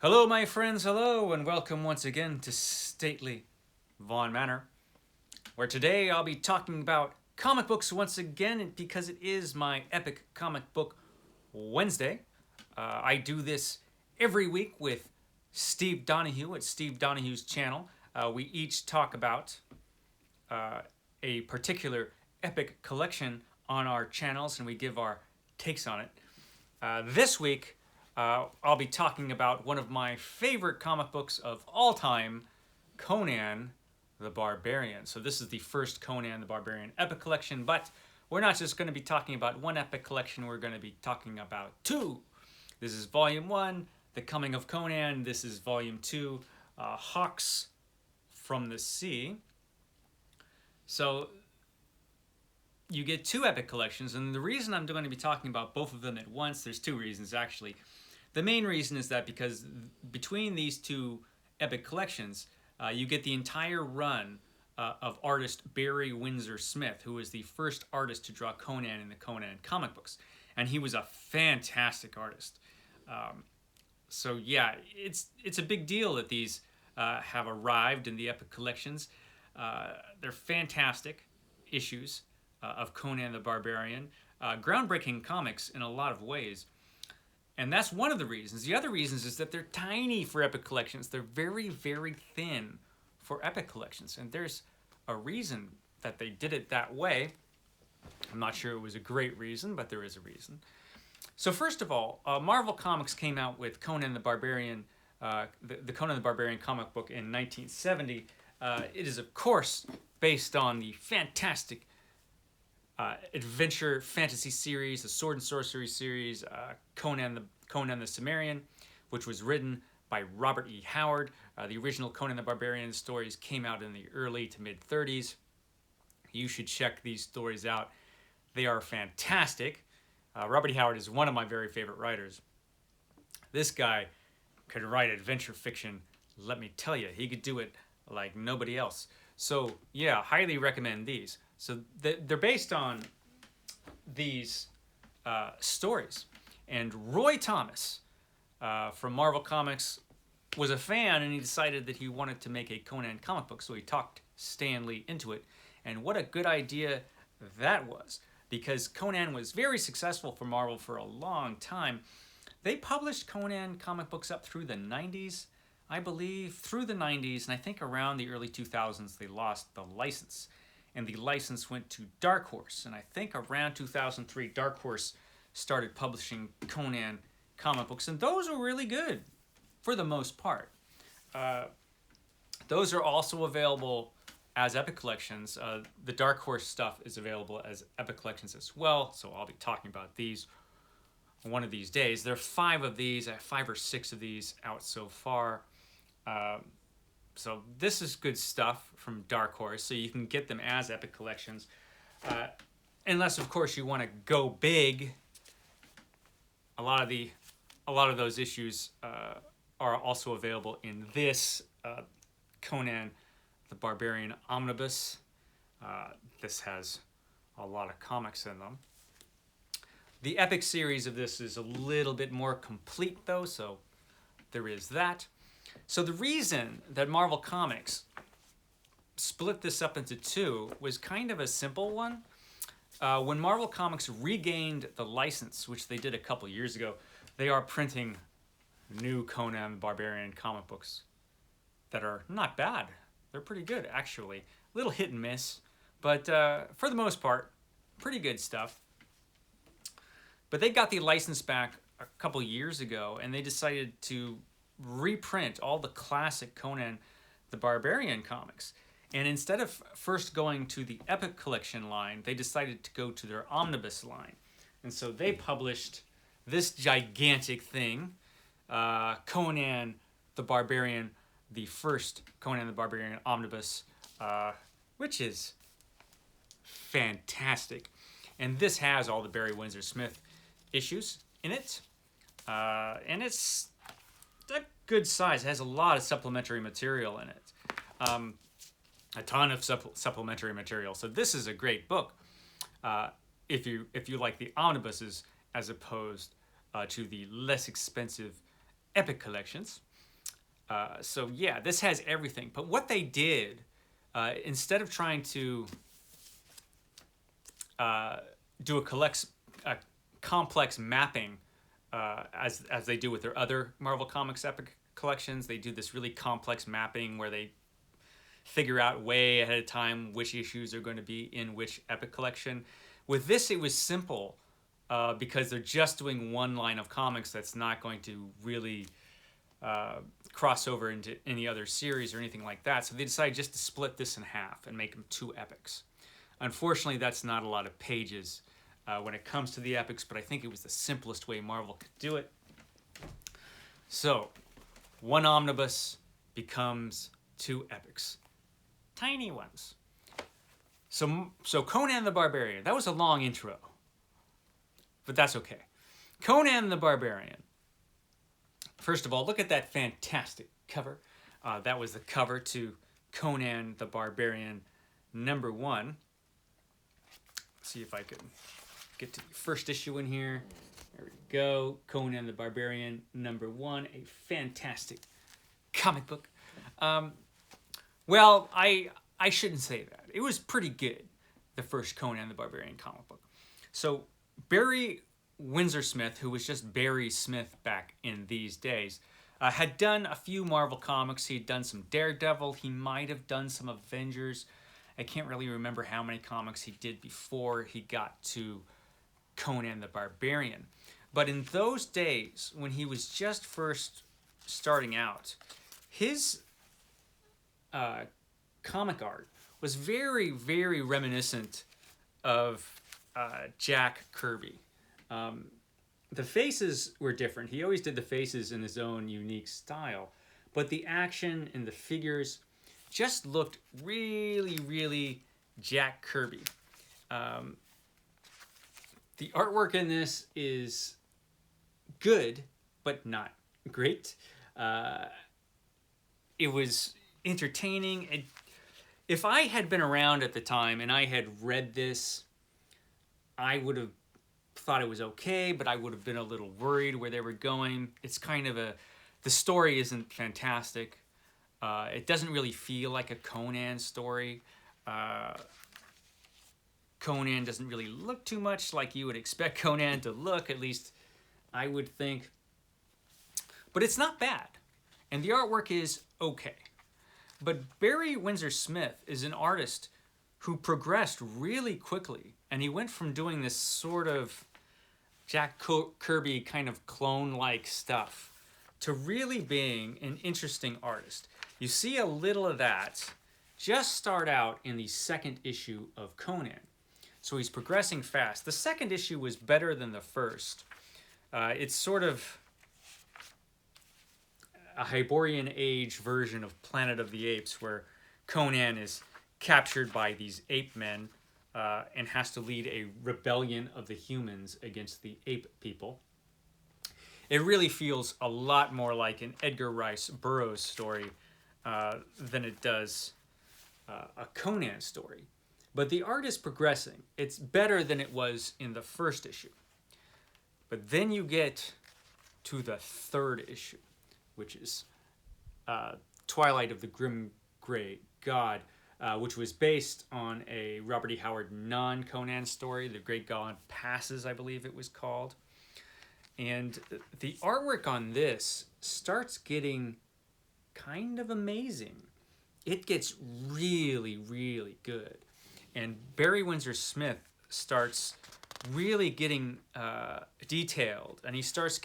Hello, my friends, hello, and welcome once again to stately Vaughn Manor, where today I'll be talking about comic books once again because it is my Epic Comic Book Wednesday. I do this every week with Steve Donoghue at Steve Donoghue's channel. We each talk about a particular epic collection on our channels and we give our takes on it. This week, I'll be talking about one of my favorite comic books of all time, Conan the Barbarian. So this is the first Conan the Barbarian epic collection, but we're not just going to be talking about one epic collection, we're going to be talking about two. This is Volume 1, The Coming of Conan. This is Volume 2, Hawks from the Sea. So you get two epic collections, and the reason I'm going to be talking about both of them at once, there's two reasons actually. The main reason is that because between these two epic collections, you get the entire run of artist Barry Windsor Smith, who was the first artist to draw Conan in the Conan comic books. And he was a fantastic artist. So yeah, it's a big deal that these have arrived in the epic collections. They're fantastic issues of Conan the Barbarian. Groundbreaking comics in a lot of ways. And that's one of the reasons. The other reasons is that they're tiny for epic collections. They're very, very thin for epic collections. And there's a reason that they did it that way. I'm not sure it was a great reason, but there is a reason. So first of all, Marvel Comics came out with Conan the Barbarian, the Conan the Barbarian comic book in 1970. It is, of course, based on the fantastic adventure fantasy series, the Sword and Sorcery series, Conan the Cimmerian, which was written by Robert E. Howard. The original Conan the Barbarian stories came out in the early to mid 30s. You should check these stories out. They are fantastic. Robert E. Howard is one of my very favorite writers. This guy could write adventure fiction. Let me tell you, he could do it like nobody else. So yeah, highly recommend these. So they're based on these stories. And Roy Thomas from Marvel Comics was a fan, and he decided that he wanted to make a Conan comic book. So he talked Stan Lee into it. And what a good idea that was, because Conan was very successful for Marvel for a long time. They published Conan comic books up through the 90s, I believe, through the 90s, and I think around the early 2000s they lost the license. And the license went to Dark Horse. And I think around 2003, Dark Horse started publishing Conan comic books. And those were really good, for the most part. Those are also available as epic collections. The Dark Horse stuff is available as epic collections as well. So I'll be talking about these one of these days. There are 5 of these, 5 or 6 of these out so far. So this is good stuff from Dark Horse, so you can get them as epic collections. Unless, of course, you want to go big. A lot of those issues are also available in this Conan the Barbarian Omnibus. This has a lot of comics in them. The epic series of this is a little bit more complete, though, so there is that. So the reason that Marvel Comics split this up into 2 was kind of a simple one. When Marvel Comics regained the license, which they did a couple years ago, they are printing new Conan the Barbarian comic books that are not bad. They're pretty good, actually. A little hit and miss, but for the most part, pretty good stuff. But they got the license back a couple years ago, and they decided to reprint all the classic Conan the Barbarian comics. And instead of first going to the Epic Collection line, they decided to go to their Omnibus line. And so they published this gigantic thing, Conan the Barbarian, the first Conan the Barbarian Omnibus, which is fantastic. And this has all the Barry Windsor Smith issues in it. And it's a good size. It has a lot of supplementary material in it. A ton of supplementary material. So this is a great book if you like the omnibuses as opposed to the less expensive epic collections. So yeah, this has everything. But what they did, instead of trying to do a complex mapping as they do with their other Marvel Comics epic collections, they do this really complex mapping where they figure out way ahead of time which issues are going to be in which epic collection. With this, it was simple because they're just doing one line of comics that's not going to really cross over into any other series or anything like that. So they decided just to split this in half and make them 2 epics. Unfortunately, that's not a lot of pages when it comes to the epics, but I think it was the simplest way Marvel could do it. So, 1 omnibus becomes 2 epics. Tiny ones. So Conan the Barbarian, that was a long intro, but that's okay. Conan the Barbarian. First of all, look at that fantastic cover. That was the cover to Conan the Barbarian #1. Let's see if I can get to the first issue in here. There we go. Conan the Barbarian #1, a fantastic comic book. Well, I shouldn't say that. It was pretty good, the first Conan the Barbarian comic book. So Barry Windsor Smith, who was just Barry Smith back in these days, had done a few Marvel comics. He'd done some Daredevil. He might have done some Avengers. I can't really remember how many comics he did before he got to Conan the Barbarian. But in those days, when he was just first starting out, his comic art was very, very reminiscent of Jack Kirby. The faces were different. He always did the faces in his own unique style, but the action and the figures just looked really, really Jack Kirby. The artwork in this is good, but not great. It was entertaining. If I had been around at the time and I had read this, I would have thought it was okay, but I would have been a little worried where they were going. It's kind of the story isn't fantastic. It doesn't really feel like a Conan story. Conan doesn't really look too much like you would expect Conan to look, at least I would think. But it's not bad, and the artwork is okay. But Barry Windsor Smith is an artist who progressed really quickly, and he went from doing this sort of Jack Kirby kind of clone-like stuff to really being an interesting artist. You see a little of that just start out in the second issue of Conan. So he's progressing fast. The second issue was better than the first. It's sort of a Hyborian Age version of Planet of the Apes, where Conan is captured by these ape men and has to lead a rebellion of the humans against the ape people. It really feels a lot more like an Edgar Rice Burroughs story than it does a Conan story. But the art is progressing. It's better than it was in the first issue. But then you get to the third issue, which is Twilight of the Grim Grey God, which was based on a Robert E. Howard non-Conan story, The Great God Passes, I believe it was called. And the artwork on this starts getting kind of amazing. It gets really, really good. And Barry Windsor Smith starts really getting detailed, and he starts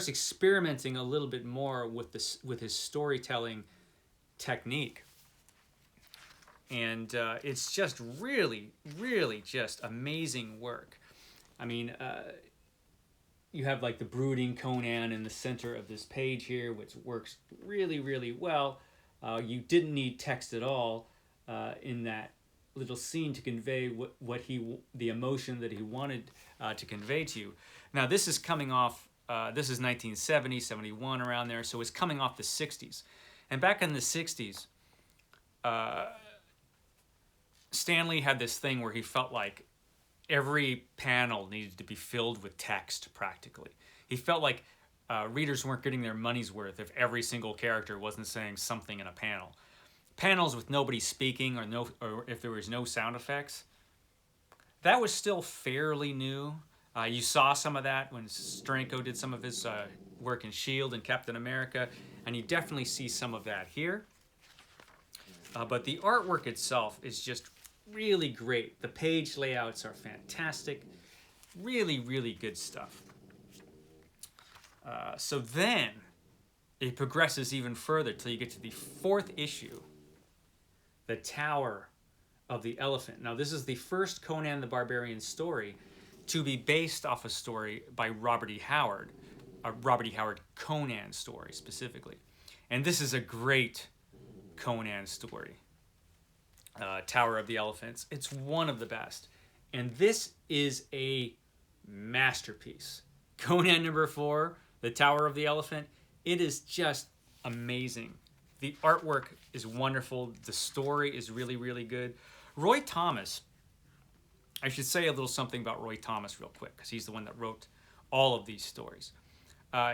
experimenting a little bit more with his storytelling technique. And it's just really, really just amazing work. I mean, you have like the brooding Conan in the center of this page here, which works really, really well. You didn't need text at all in that little scene to convey the emotion that he wanted to convey to you. Now, this is coming off, this is 1970, 71, around there, so it's coming off the 60s. And back in the 60s, Stan Lee had this thing where he felt like every panel needed to be filled with text, practically. He felt like readers weren't getting their money's worth if every single character wasn't saying something in a panel. Panels with nobody speaking or if there was no sound effects, that was still fairly new. You saw some of that when Steranko did some of his work in S.H.I.E.L.D. and Captain America, and you definitely see some of that here. But the artwork itself is just really great. The page layouts are fantastic. Really, really good stuff. So then it progresses even further till you get to the 4th issue, The Tower of the Elephant. Now, this is the first Conan the Barbarian story to be based off a story by Robert E. Howard, a Robert E. Howard Conan story specifically. And this is a great Conan story. Tower of the Elephants. It's one of the best. And this is a masterpiece. Conan number 4, The Tower of the Elephant. It is just amazing. The artwork is wonderful. The story is really, really good. Roy Thomas, I should say a little something about Roy Thomas real quick, because he's the one that wrote all of these stories.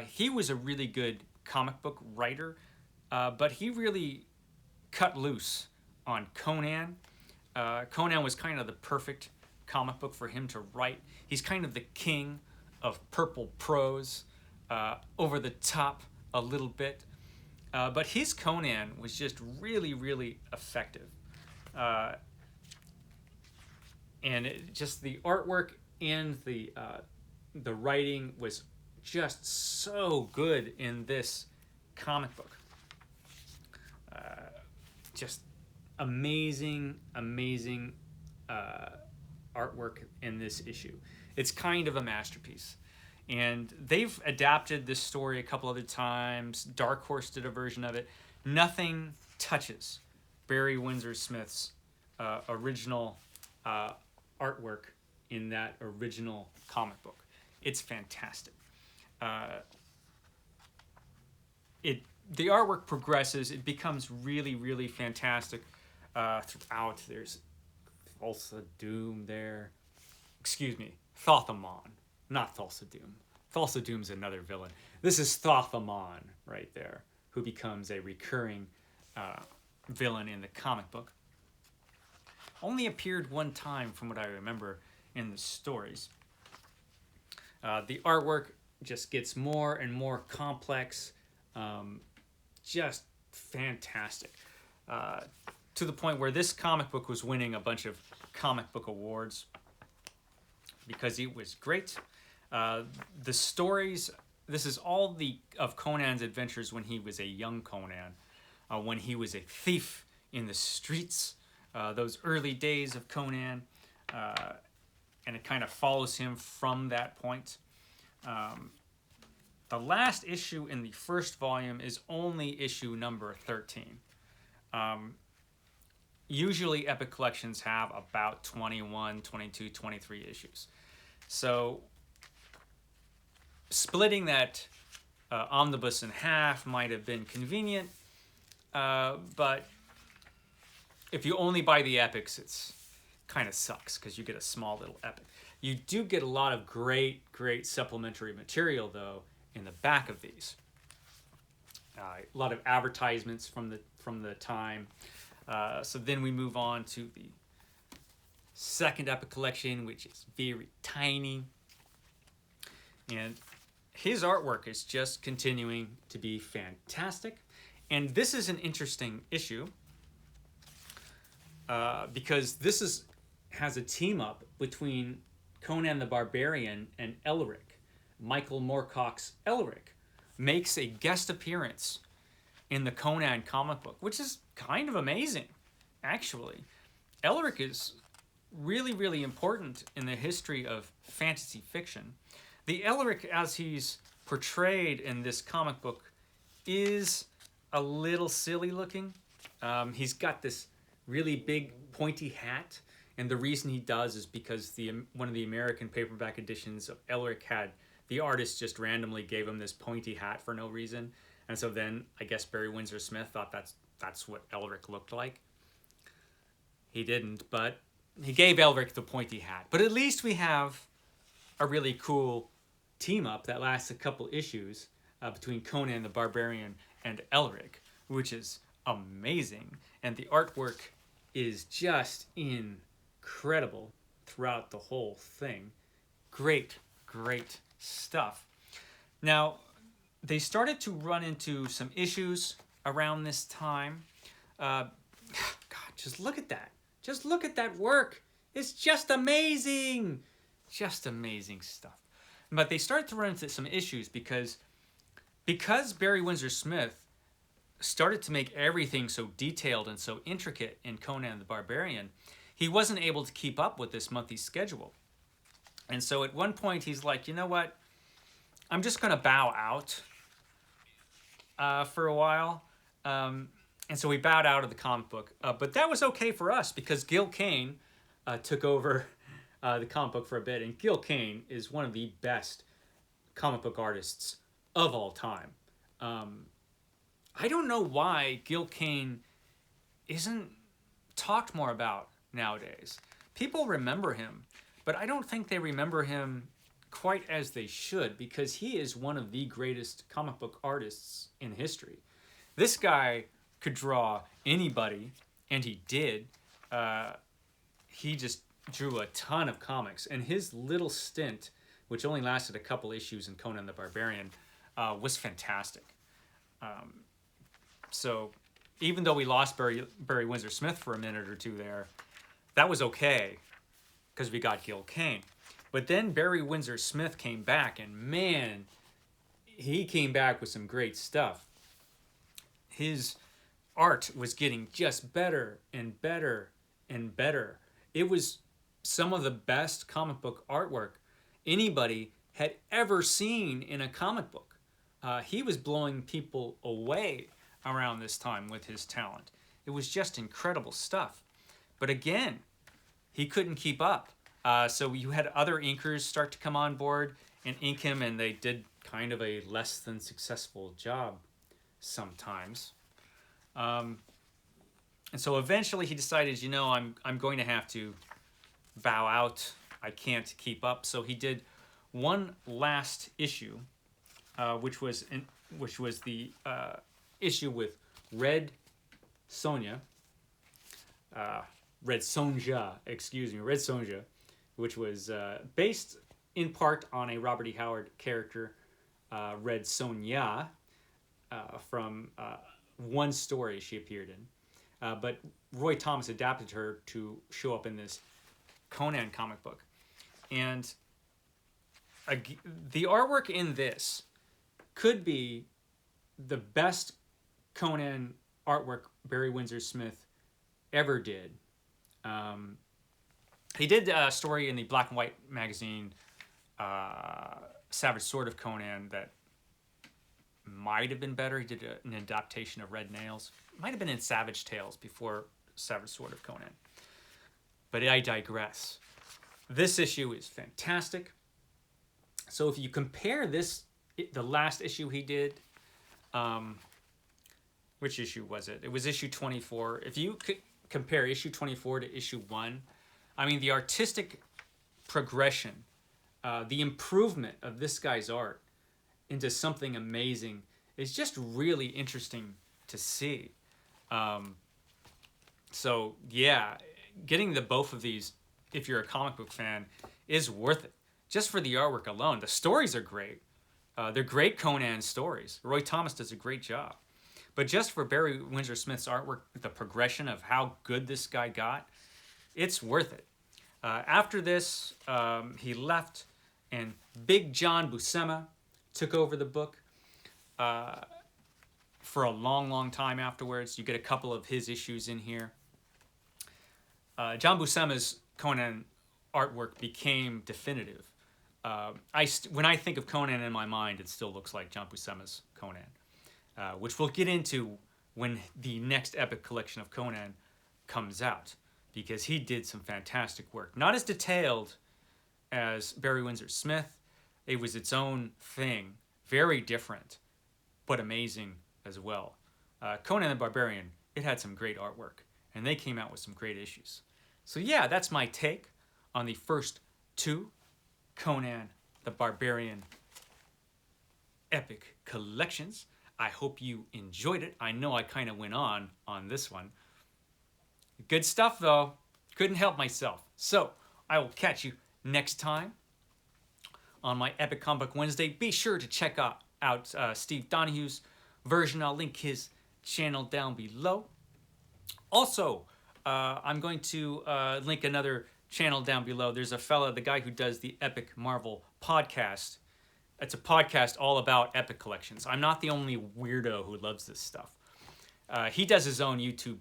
He was a really good comic book writer, but he really cut loose on Conan. Conan was kind of the perfect comic book for him to write. He's kind of the king of purple prose, over the top a little bit. But his Conan was just really, really effective. And just the artwork and the writing was just so good in this comic book. Just amazing, amazing artwork in this issue. It's kind of a masterpiece. And they've adapted this story a couple other times. Dark Horse did a version of it. Nothing touches Barry Windsor Smith's original artwork in that original comic book. It's fantastic. The artwork progresses. It becomes really, really fantastic throughout. There's Thulsa Doom there. Excuse me, Thothamon, not Thulsa Doom. Thulsa Doom's another villain. This is Thothamon right there, who becomes a recurring villain in the comic book. Only appeared one time from what I remember in the stories. The artwork just gets more and more complex. Just fantastic. To the point where this comic book was winning a bunch of comic book awards because it was great. The stories, this is all of Conan's adventures when he was a young Conan, when he was a thief in the streets, those early days of Conan, and it kind of follows him from that point. The last issue in the first volume is only issue number 13. Usually Epic Collections have about 21, 22, 23 issues. So splitting that omnibus in half might have been convenient, but if you only buy the epics, it's kind of sucks because you get a small little epic. You do get a lot of great, great supplementary material, though, in the back of these. A lot of advertisements from the time. So then we move on to the second epic collection, which is very tiny. And his artwork is just continuing to be fantastic. And this is an interesting issue because this has a team up between Conan the Barbarian and Elric. Michael Moorcock's Elric makes a guest appearance in the Conan comic book, which is kind of amazing, actually. Elric is really, really important in the history of fantasy fiction. The Elric, as he's portrayed in this comic book, is a little silly looking. He's got this really big pointy hat, and the reason he does is because one of the American paperback editions of Elric had the artist just randomly gave him this pointy hat for no reason, and so then I guess Barry Windsor Smith thought that's what Elric looked like. He didn't, but he gave Elric the pointy hat. But at least we have a really cool team up that lasts a couple issues between Conan the Barbarian and Elric, which is amazing. And the artwork is just incredible throughout the whole thing. Great, great stuff. Now, they started to run into some issues around this time. God, just look at that. Just look at that work. It's just amazing. Just amazing stuff. But they started to run into some issues because Barry Windsor Smith started to make everything so detailed and so intricate in Conan the Barbarian, he wasn't able to keep up with this monthly schedule. And so at one point he's like, you know what? I'm just going to bow out for a while. And so we bowed out of the comic book. But that was okay for us because Gil Kane took over the comic book for a bit. And Gil Kane is one of the best comic book artists of all time. I don't know why Gil Kane isn't talked more about nowadays. People remember him, but I don't think they remember him quite as they should because he is one of the greatest comic book artists in history. This guy could draw anybody, and he did. He just drew a ton of comics, and his little stint, which only lasted a couple issues in Conan the Barbarian, was fantastic. So even though we lost Barry Windsor Smith for a minute or two there, that was okay because we got Gil Kane. But then Barry Windsor Smith came back, and man, he came back with some great stuff. His art was getting just better and better and better. It was some of the best comic book artwork anybody had ever seen in a comic book. He was blowing people away around this time with his talent. It was just incredible stuff. But again, he couldn't keep up. So you had other inkers start to come on board and ink him, and they did kind of a less than successful job sometimes. And so eventually he decided, you know, I'm going to have to bow out. I can't keep up. So he did one last issue, which was the issue with Red Sonja, which was based in part on a Robert E. Howard character, Red Sonja, from one story she appeared in. But Roy Thomas adapted her to show up in this Conan comic book. And the artwork in this could be the best Conan artwork Barry Windsor Smith ever did. He did a story in the black and white magazine, Savage Sword of Conan, that might have been better. He did an adaptation of Red Nails. Might have been in Savage Tales before Savage Sword of Conan. But I digress. This issue is fantastic. So if you compare the last issue he did, which issue was it? It was issue 24. If you could compare issue 24 to issue 1, I mean, the artistic progression, the improvement of this guy's art into something amazing is just really interesting to see. So yeah, getting the both of these, if you're a comic book fan, is worth it. Just for the artwork alone. The stories are great. They're great Conan stories. Roy Thomas does a great job. But just for Barry Windsor Smith's artwork, the progression of how good this guy got, it's worth it. After this, he left, and Big John Buscema took over the book for a long, long time afterwards. You get a couple of his issues in here. John Buscema's Conan artwork became definitive. When I think of Conan in my mind, it still looks like John Buscema's Conan, which we'll get into when the next epic collection of Conan comes out, because he did some fantastic work. Not as detailed as Barry Windsor Smith. It was its own thing, very different, but amazing as well. Conan the Barbarian, it had some great artwork, and they came out with some great issues. So yeah, that's my take on the first two Conan the Barbarian Epic Collections. I hope you enjoyed it. I know I kind of went on this one. Good stuff, though. Couldn't help myself. So, I will catch you next time on my Epic Comic Book Wednesday. Be sure to check out Steve Donoghue's version. I'll link his channel down below. Also, I'm going to link another channel down below. There's a fella, the guy who does the Epic Marvel podcast. It's a podcast all about Epic collections. I'm not the only weirdo who loves this stuff. He does his own YouTube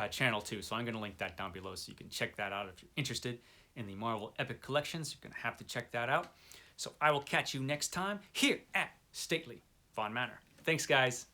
channel too, so I'm going to link that down below so you can check that out if you're interested in the Marvel Epic collections. You're going to have to check that out. So I will catch you next time here at Stately Von Manor. Thanks, guys.